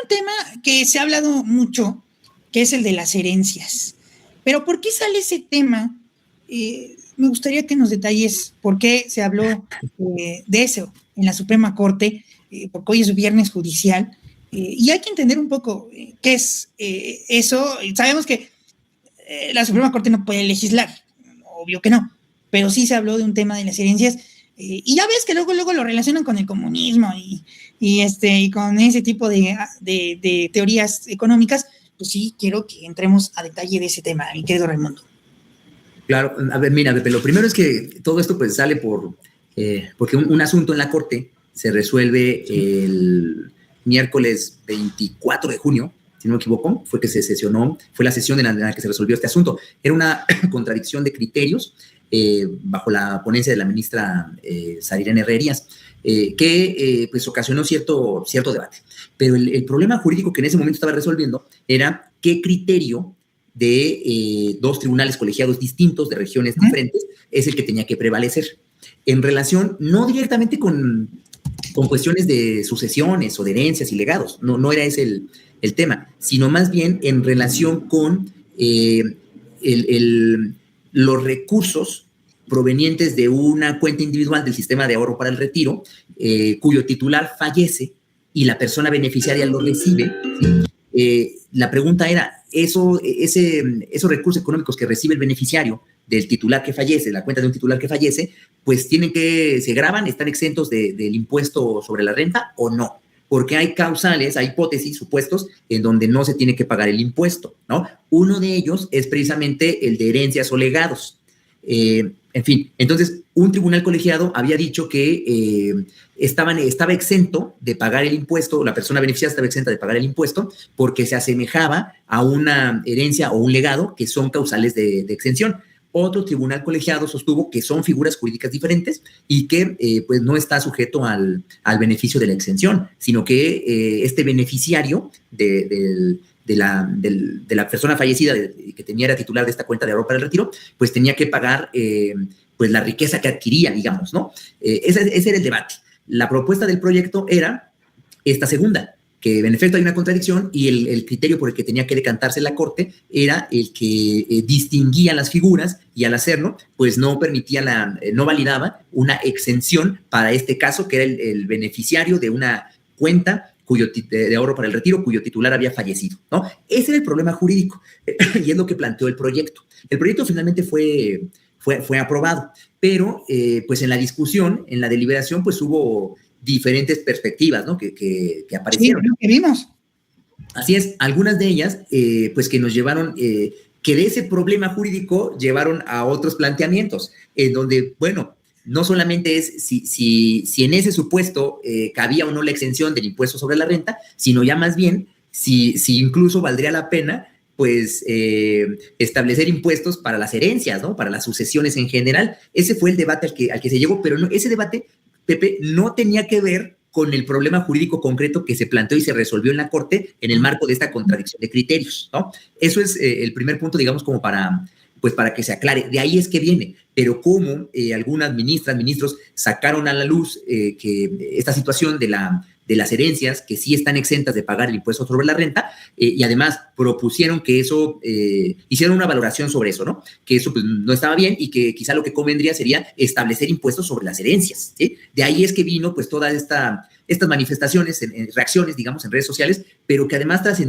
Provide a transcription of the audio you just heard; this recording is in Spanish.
tema que se ha hablado mucho, que es el de las herencias. Pero ¿por qué sale ese tema? Me gustaría que nos detalles por qué se habló de eso en la Suprema Corte, porque hoy es viernes judicial, y hay que entender un poco qué es eso. Sabemos que la Suprema Corte no puede legislar, obvio que no, pero sí se habló de un tema de las herencias, y ya ves que luego lo relacionan con el comunismo y con ese tipo de teorías económicas. Pues sí, quiero que entremos a detalle de ese tema, mi querido Raimundo. Claro, a ver, mira, Pepe, lo primero es que todo esto pues sale porque un asunto en la Corte se resuelve el miércoles 24 de junio, si no me equivoco, fue que se sesionó, fue la sesión en la que se resolvió este asunto. Era una contradicción de criterios bajo la ponencia de la ministra Sarirene Herrerías, que pues ocasionó cierto debate. Pero el problema jurídico que en ese momento estaba resolviendo era qué criterio de dos tribunales colegiados distintos, de regiones diferentes, es el que tenía que prevalecer. En relación, no directamente con cuestiones de sucesiones o de herencias y legados, no era ese el tema, sino más bien en relación con los recursos provenientes de una cuenta individual del sistema de ahorro para el retiro, cuyo titular fallece y la persona beneficiaria lo recibe, ¿sí? La pregunta era, esos recursos económicos que recibe el beneficiario del titular que fallece, la cuenta de un titular que fallece, pues se graban, están exentos del impuesto sobre la renta o no, porque hay causales, hay hipótesis, supuestos, en donde no se tiene que pagar el impuesto, ¿no? Uno de ellos es precisamente el de herencias o legados. En fin, entonces un tribunal colegiado había dicho que estaba exento de pagar el impuesto, la persona beneficiada estaba exenta de pagar el impuesto porque se asemejaba a una herencia o un legado que son causales de exención. Otro tribunal colegiado sostuvo que son figuras jurídicas diferentes y que pues no está sujeto al beneficio de la exención, sino que este beneficiario de la persona fallecida que era titular de esta cuenta de ahorro para el retiro, pues tenía que pagar pues la riqueza que adquiría, digamos, ¿no? Ese era el debate. La propuesta del proyecto era esta segunda, que en efecto hay una contradicción y el criterio por el que tenía que decantarse la Corte era el que distinguía las figuras y al hacerlo, pues no validaba una exención para este caso, que era el beneficiario de una cuenta de ahorro para el retiro, cuyo titular había fallecido, ¿no? Ese era el problema jurídico y es lo que planteó el proyecto. El proyecto finalmente fue aprobado, pero pues en la discusión, en la deliberación, pues hubo diferentes perspectivas, ¿no? que aparecieron. Sí, lo que vimos. Así es, algunas de ellas, pues que nos llevaron, que de ese problema jurídico llevaron a otros planteamientos, en donde, bueno, no solamente es si en ese supuesto cabía o no la exención del impuesto sobre la renta, sino ya más bien si incluso valdría la pena pues establecer impuestos para las herencias, ¿no? Para las sucesiones en general. Ese fue el debate al que se llegó, pero ese debate, Pepe, no tenía que ver con el problema jurídico concreto que se planteó y se resolvió en la Corte en el marco de esta contradicción de criterios, ¿no? Eso es el primer punto, digamos, como para que se aclare. De ahí es que viene. Pero como algunas ministros sacaron a la luz que esta situación de las herencias, que sí están exentas de pagar el impuesto sobre la renta, y además propusieron que eso, hicieron una valoración sobre eso, ¿no? Que eso pues, no estaba bien y que quizá lo que convendría sería establecer impuestos sobre las herencias, ¿sí? De ahí es que vino pues todas estas manifestaciones, reacciones, digamos, en redes sociales, pero que además trascendieron